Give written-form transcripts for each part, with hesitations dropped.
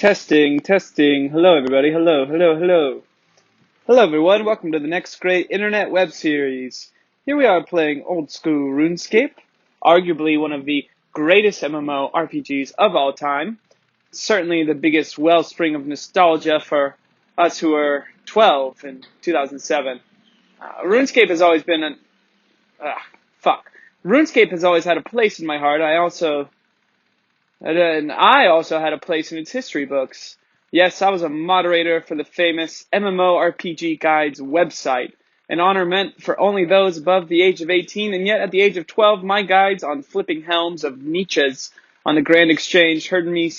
Testing, testing. Hello, everybody. Hello, hello, hello. Hello, everyone. Welcome to the next great internet web series. Here we are playing old school RuneScape, arguably one of the greatest MMO RPGs of all time. Certainly the biggest wellspring of nostalgia for us who were 12 in 2007. RuneScape has always been RuneScape has always had a place in my heart. I also had a place in its history books. Yes, I was a moderator for the famous MMORPG Guides website, an honor meant for only those above the age of 18, and yet at the age of 12, my guides on flipping helms of Nietzsche's on the Grand Exchange earned me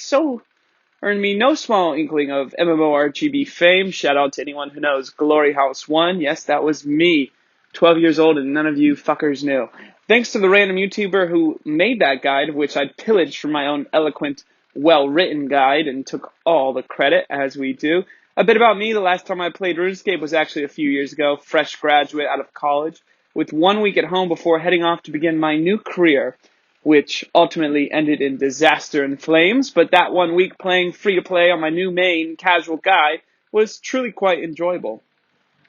no small inkling of MMORPG fame. Shout out to anyone who knows Glory House 1. Yes, that was me, 12 years old, and none of you fuckers knew. Thanks to the random YouTuber who made that guide, which I pillaged from my own eloquent, well-written guide and took all the credit, as we do. A bit about me: the last time I played RuneScape was actually a few years ago, fresh graduate out of college, with 1 week at home before heading off to begin my new career, which ultimately ended in disaster and flames. But that 1 week playing free-to-play on my new main, Casual Guy, was truly quite enjoyable.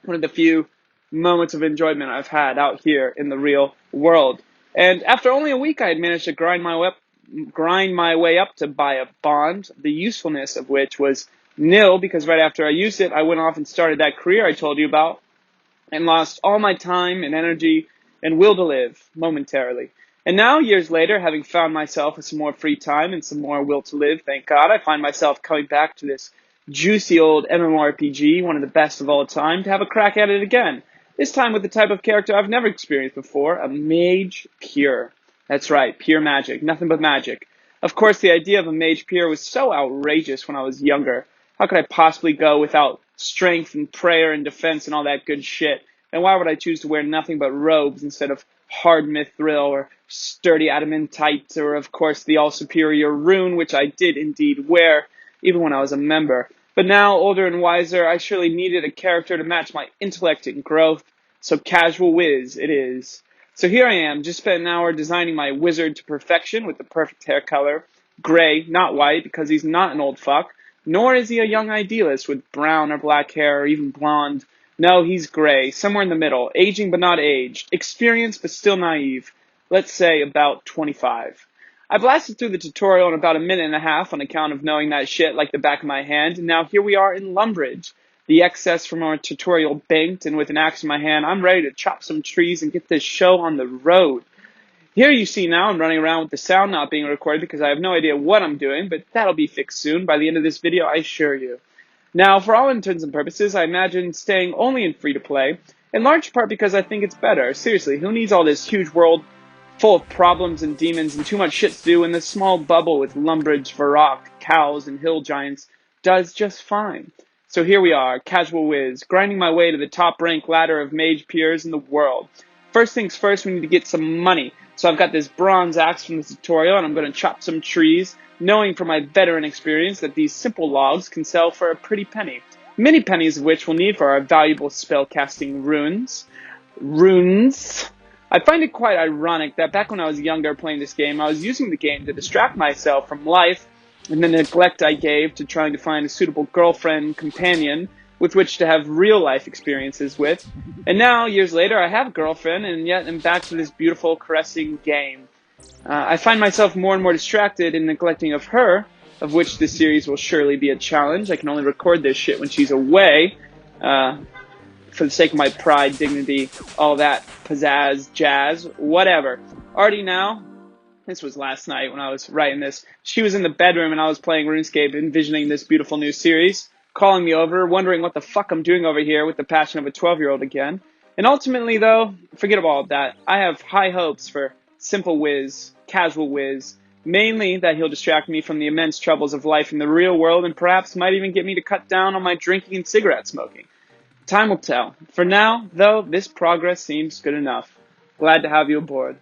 One of the few moments of enjoyment I've had out here in the real world. And after only a week, I had managed to grind my way up to buy a bond, the usefulness of which was nil, because right after I used it, I went off and started that career I told you about, and lost all my time and energy and will to live momentarily. And now, years later, having found myself with some more free time and some more will to live, thank God, I find myself coming back to this juicy old MMORPG, one of the best of all time, to have a crack at it again. This time with the type of character I've never experienced before, a mage pure. That's right, pure magic, nothing but magic. Of course, the idea of a mage pure was so outrageous when I was younger. How could I possibly go without strength and prayer and defense and all that good shit? And why would I choose to wear nothing but robes instead of hard mithril or sturdy adamantite or, of course, the all-superior rune, which I did indeed wear, even when I was a member. But now, older and wiser, I surely needed a character to match my intellect and growth, so Casual Wiz it is. So here I am, just spent an hour designing my wizard to perfection with the perfect hair color. Gray, not white, because he's not an old fuck, nor is he a young idealist with brown or black hair or even blonde. No, he's gray, somewhere in the middle, aging but not aged, experienced but still naive. Let's say about 25. I blasted through the tutorial in about a minute and a half on account of knowing that shit like the back of my hand, and now here we are in Lumbridge. The excess from our tutorial banked, and with an axe in my hand, I'm ready to chop some trees and get this show on the road. Here you see now I'm running around with the sound not being recorded because I have no idea what I'm doing, but that'll be fixed soon by the end of this video, I assure you. Now, for all intents and purposes, I imagine staying only in free-to-play, in large part because I think it's better. Seriously, who needs all this huge world full of problems and demons and too much shit to do, and this small bubble with Lumbridge, Varrock, cows, and hill giants does just fine. So here we are, Casual Wiz, grinding my way to the top rank ladder of mage pures in the world. First things first, we need to get some money. So I've got this bronze axe from the tutorial, and I'm going to chop some trees, knowing from my veteran experience that these simple logs can sell for a pretty penny. Many pennies of which we'll need for our valuable spellcasting runes. I find it quite ironic that back when I was younger playing this game, I was using the game to distract myself from life and the neglect I gave to trying to find a suitable girlfriend, companion, with which to have real-life experiences with. And now, years later, I have a girlfriend, and yet I'm back to this beautiful, caressing game. I find myself more and more distracted and neglecting of her, of which this series will surely be a challenge. I can only record this shit when she's away, for the sake of my pride, dignity, all that pizzazz, jazz, whatever. Already now, this was last night when I was writing this, she was in the bedroom and I was playing RuneScape, envisioning this beautiful new series, calling me over, wondering what the fuck I'm doing over here with the passion of a 12-year-old again. And ultimately, though, forget about all that. I have high hopes for Simple Wiz, Casual Wiz, mainly that he'll distract me from the immense troubles of life in the real world and perhaps might even get me to cut down on my drinking and cigarette smoking. Time will tell. For now, though, this progress seems good enough. Glad to have you aboard.